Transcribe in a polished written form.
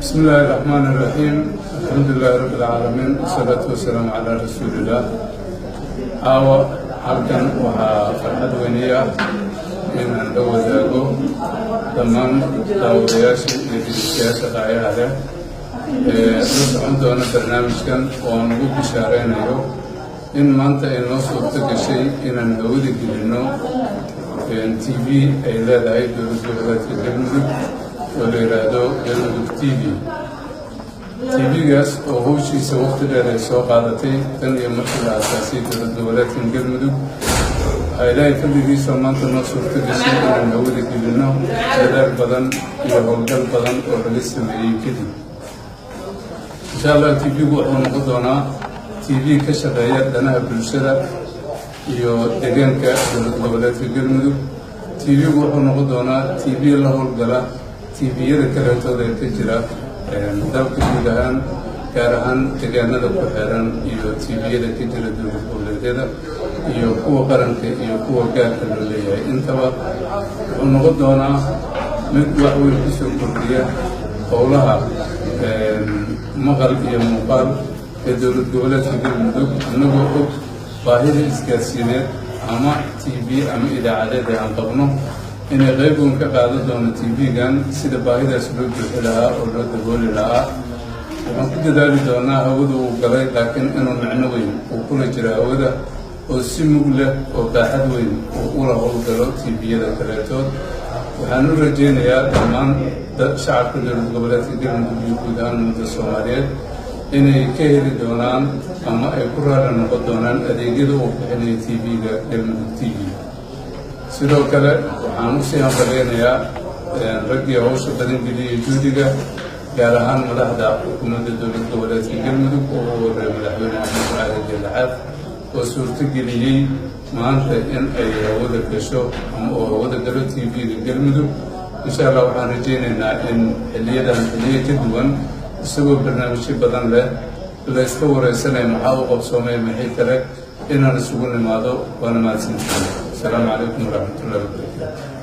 بسم الله الرحمن الرحيم. الحمد لله رب العالمين والصلاة والسلام على رسول الله. halkan waxaa farxad weyniya inaan la wadaago dhammaan daawadayaasha iyo dhegeystayaasha qaayaha leh la socon doona barnaamijkan oo aan ugu bishaareynayo in maanta ay noo suurto gashay inaan hawada gelino TV ay leedahay dowlad goboleedka galmudug oo la yiraahdo galmudug TV-gaas oo hawshiisa waqti dheer ay soo qaadatay tan iyo markii la aasaasay dowlad goboleedka galmudug waxaa ilaahay fadligiisa maanta noo suurto gashay inaan hawada gelino dadaal badan iyo howlgal badan oo laga sameeyey kadib insha allah TV-gu wuxuu noqon doonaa TV ka shaqeeya danaha bulshada iyo deegaanka dowlad goboleedka galmudug. TV-gu wuxuu noqon doonaa TV la howlgala TV-yada kaleetooda ee ka jira dalka guud ahaan gaar ahaan deegaanada ku xeeran iyo TV-yada ka jira dowlad goboleedyada iyo kuwa qaranka iyo kuwa gaarka loo leeyahay intaba wuxuu noqon doonaa mid wax weyn kusoo kordhiya howlaha maqal iyo muuqaal ee dowlad goboleedka galmudug annagoo og baahida isgaarsiineed ama TV ama idaacadeed ee aan qabno inay qayb weyn ka qaadan doono TV-gan sida baahidaas loo buuxi lahaa oo loo dabooli lahaa. waxaan ku dadaali doonaa hawada uu galay laakiin inuu micno weyn uu kula jiro hawada oo si mug leh oo baaxad weyn uu ula howlgalo TV-yada kaleetood. waxaan u rajeynayaa dhammaan shacabka dowlad goboleedka galmudug iyo guud ahaan ummadda Soomaaliyeed inay ka heli doonaan ama ay ku raali noqon doonaan adeegyada uu bixinayo TV-ga galmudug TV. sidoo kale waxaan usii hambaleynayaa raggii hawsha badan geliyay juhdiga gaar ahaan madaxda xukuumadda dowlad goboleedka galmudug oo ugu horeeya madaxweyne axmed cali geelaxaad oo suurto geliyey maanta in ay hawada gasho ama oo hawada galo TV-ga galmudug. insha allah waxaan rajeynaynaa in xiliyadan xiliyo ka duwan isagoo barnaamijyo badan leh la iska wareysanaya maxaa u qabsoomay maxay kale inaan isugu nimaado waana mahadsantihiin. السلام عليكم ورحمة الله وبركاته.